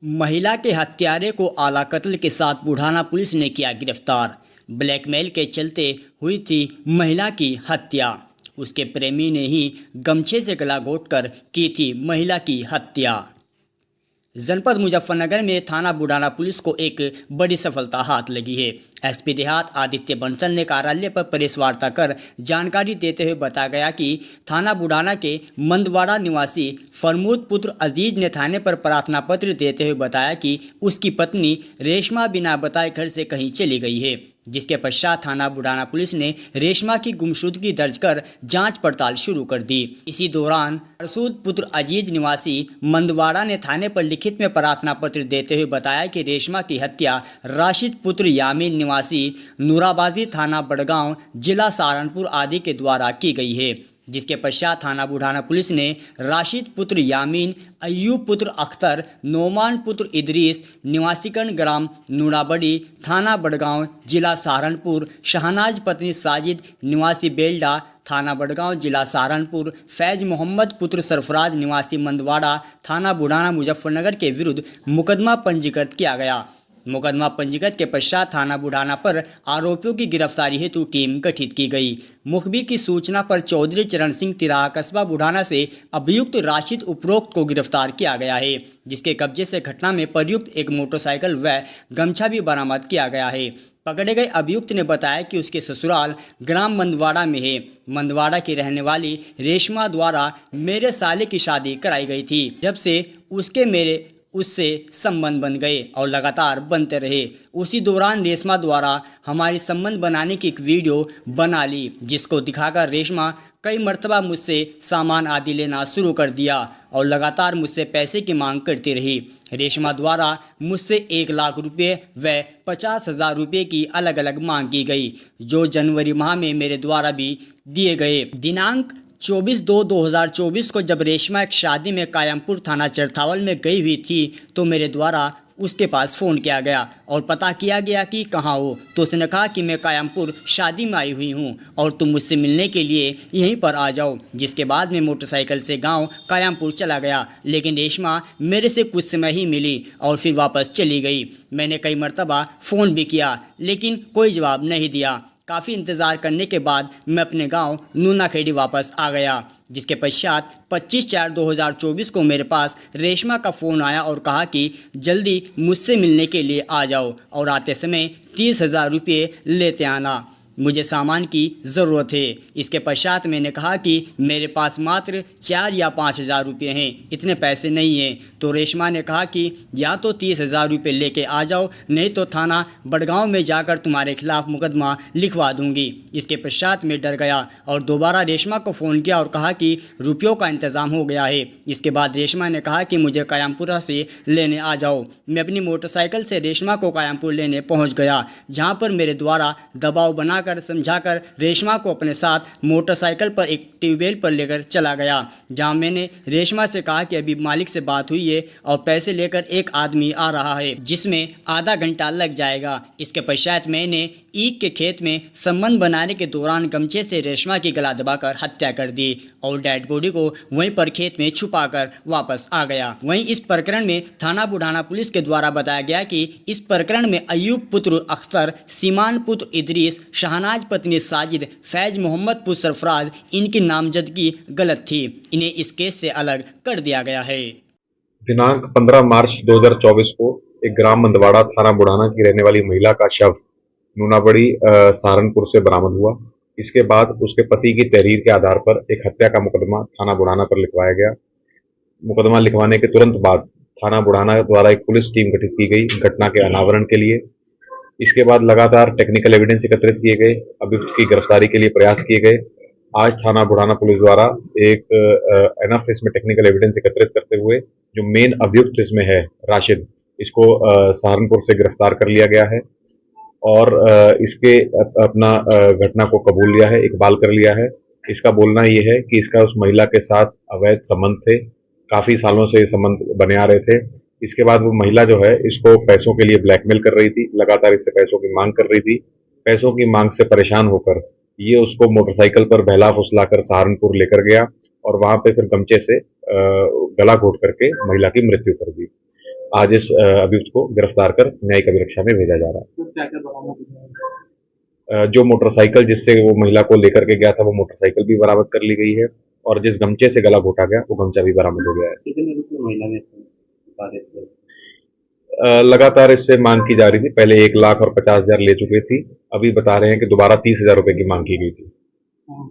महिला के हत्यारे को आला कत्ल के साथ बुढ़ाना पुलिस ने किया गिरफ्तार। ब्लैकमेल के चलते हुई थी महिला की हत्या। उसके प्रेमी ने ही गमछे से गला घोंटकर की थी महिला की हत्या। जनपद मुजफ्फरनगर में थाना बुढ़ाना पुलिस को एक बड़ी सफलता हाथ लगी है। एसपी देहात आदित्य बंसल ने कार्यालय पर प्रेस वार्ता कर जानकारी देते हुए बताया गया कि थाना बुढ़ाना के मंदवाड़ा निवासी फरमूद पुत्र अजीज ने थाने पर प्रार्थना पत्र देते हुए बताया कि उसकी पत्नी रेशमा बिना बताए घर से कहीं चली गई है, जिसके पश्चात थाना बुढ़ाना पुलिस ने रेशमा की गुमशुदगी दर्ज कर जांच पड़ताल शुरू कर दी। इसी दौरान फरसूद पुत्र अजीज निवासी मंदवाड़ा ने थाने पर लिखित में प्रार्थना पत्र देते हुए बताया कि रेशमा की हत्या राशिद पुत्र यामीन निवासी नूराबाजी थाना बड़गांव जिला सहारनपुर आदि के द्वारा की गई है, जिसके पश्चात थाना बुढ़ाना पुलिस ने राशिद पुत्र यामीन, अय्यूब पुत्र अख्तर, नोमान पुत्र इदरीस निवासीकरण ग्राम नूराबड़ी थाना बड़गांव जिला सहारनपुर, शहनाज पत्नी साजिद निवासी बेल्डा थाना बड़गांव जिला सहारनपुर, फैज मोहम्मद पुत्र सरफराज निवासी मंदवाड़ा थाना बुढ़ाना मुजफ्फरनगर के विरुद्ध मुकदमा पंजीकृत किया गया। मुकदमा पंजीकृत के पश्चात थाना बुढ़ाना पर आरोपियों की गिरफ्तारी हेतु टीम गठित की गई। मुखबिर की सूचना पर चौधरी चरण सिंह तिराहा कस्बा बुढ़ाना से अभियुक्त राशिद उपरोक्त को गिरफ्तार किया गया है, जिसके कब्जे से घटना में प्रयुक्त एक मोटरसाइकिल व गमछा भी बरामद किया गया है। पकड़े गए अभियुक्त ने बताया कि उसके ससुराल ग्राम मंदवाड़ा में है। मंदवाड़ा की रहने वाली रेशमा द्वारा मेरे साले की शादी कराई गई थी। जब से उससे संबंध बन गए और लगातार बनते रहे। उसी दौरान रेशमा द्वारा हमारी संबंध बनाने की एक वीडियो बना ली, जिसको दिखाकर रेशमा कई मर्तबा मुझसे सामान आदि लेना शुरू कर दिया और लगातार मुझसे पैसे की मांग करती रही। रेशमा द्वारा मुझसे 1 लाख रुपये व 50,000 रुपये की अलग अलग मांग की गई, जो जनवरी माह में मेरे द्वारा भी दिए गए। दिनांक 24/2/2024 को जब रेशमा एक शादी में कायमपुर थाना चरथावल में गई हुई थी, तो मेरे द्वारा उसके पास फ़ोन किया गया और पता किया गया कि कहाँ हो। तो उसने कहा कि मैं कायमपुर शादी में आई हुई हूँ और तुम मुझसे मिलने के लिए यहीं पर आ जाओ। जिसके बाद मैं मोटरसाइकिल से गांव कायमपुर चला गया, लेकिन रेशमा मेरे से कुछ समय ही मिली और फिर वापस चली गई। मैंने कई मरतबा फ़ोन भी किया, लेकिन कोई जवाब नहीं दिया। काफ़ी इंतज़ार करने के बाद मैं अपने गांव नूनाखेड़ी वापस आ गया, जिसके पश्चात 25/4/2024 को मेरे पास रेशमा का फ़ोन आया और कहा कि जल्दी मुझसे मिलने के लिए आ जाओ और आते समय 30,000 रुपये लेते आना, मुझे सामान की ज़रूरत है। इसके पश्चात मैंने कहा कि मेरे पास मात्र 4 या 5,000 रुपये हैं, इतने पैसे नहीं हैं। तो रेशमा ने कहा कि या तो 30,000 रुपये लेके आ जाओ, नहीं तो थाना बड़गांव में जाकर तुम्हारे खिलाफ मुकदमा लिखवा दूंगी। इसके पश्चात मैं डर गया और दोबारा रेशमा को फ़ोन किया और कहा कि रुपयों का इंतज़ाम हो गया है। इसके बाद रेशमा ने कहा कि मुझे कायमपुरा से लेने आ जाओ। मैं अपनी मोटरसाइकिल से रेशमा को कायमपुर लेने पहुँच गया, जहाँ पर मेरे द्वारा दबाव बनाकर समझाकर रेशमा को अपने साथ मोटरसाइकिल पर एक ट्यूबवेल पर लेकर चला गया, जहां मैंने रेशमा से कहा कि अभी मालिक से बात हुई है और पैसे लेकर एक आदमी आ रहा है, जिसमें आधा घंटा लग जाएगा। इसके पश्चात मैंने ईख के खेत में संबंध बनाने के दौरान गमछे से रेशमा की गला दबाकर हत्या कर दी और डेड बॉडी को वहीं पर खेत में छुपाकर वापस आ गया। वहीं इस प्रकरण में थाना बुढ़ाना पुलिस के द्वारा बताया गया कि इस प्रकरण में अय्यूब पुत्र अख्तर, सीमान पुत्र इदरीस, शहनाज पत्नी साजिद, फैज मोहम्मद पुत्र सरफराज, इनकी नामजदगी गलत थी। इन्हें इस केस से अलग कर दिया गया है। दिनांक 15 मार्च 2024 को एक ग्राम मंदवाड़ा थाना बुढ़ाना की रहने वाली महिला का शव नूनाबड़ी सहारनपुर से बरामद हुआ। इसके बाद उसके पति की तहरीर के आधार पर एक हत्या का मुकदमा थाना बुढ़ाना पर लिखवाया गया। मुकदमा लिखवाने के तुरंत बाद थाना बुढ़ाना द्वारा एक पुलिस टीम गठित की गई घटना के अनावरण के लिए। इसके बाद लगातार टेक्निकल एविडेंस एकत्रित किए गए, अभियुक्त की गिरफ्तारी के लिए प्रयास किए गए। आज थाना बुढ़ाना पुलिस द्वारा एक एनफ इसमें टेक्निकल एविडेंस एकत्रित करते हुए जो मेन अभियुक्त इसमें है राशिद, इसको सहारनपुर से गिरफ्तार कर लिया गया है और इसके अपना घटना को कबूल लिया है, इकबाल कर लिया है। इसका बोलना ये है कि इसका उस महिला के साथ अवैध संबंध थे, काफी सालों से ये संबंध बने आ रहे थे। इसके बाद वो महिला जो है इसको पैसों के लिए ब्लैकमेल कर रही थी, लगातार इससे पैसों की मांग कर रही थी। पैसों की मांग से परेशान होकर ये उसको मोटरसाइकिल पर बहला फुसलाकर सहारनपुर लेकर गया और वहां पे फिर गमछे से गला घोट करके महिला की मृत्यु कर दी। आज इस अभियुक्त को गिरफ्तार कर न्यायिक अभिरक्षा में भेजा जा रहा है। तो क्या क्या बरामद हुआ? जो मोटरसाइकिल जिससे वो महिला को लेकर के गया था वो मोटरसाइकिल भी बरामद कर ली गई है और जिस गमछे से गला घोटा गया वो गमछा भी बरामद हो गया है। कितने रुपये महिला ने बता रहे थे? लगातार इससे मांग की जा रही थी। पहले 1,50,000 ले चुकी थी, अभी बता रहे हैं कि दोबारा 30,000 रुपए की मांग की गई थी। हाँ।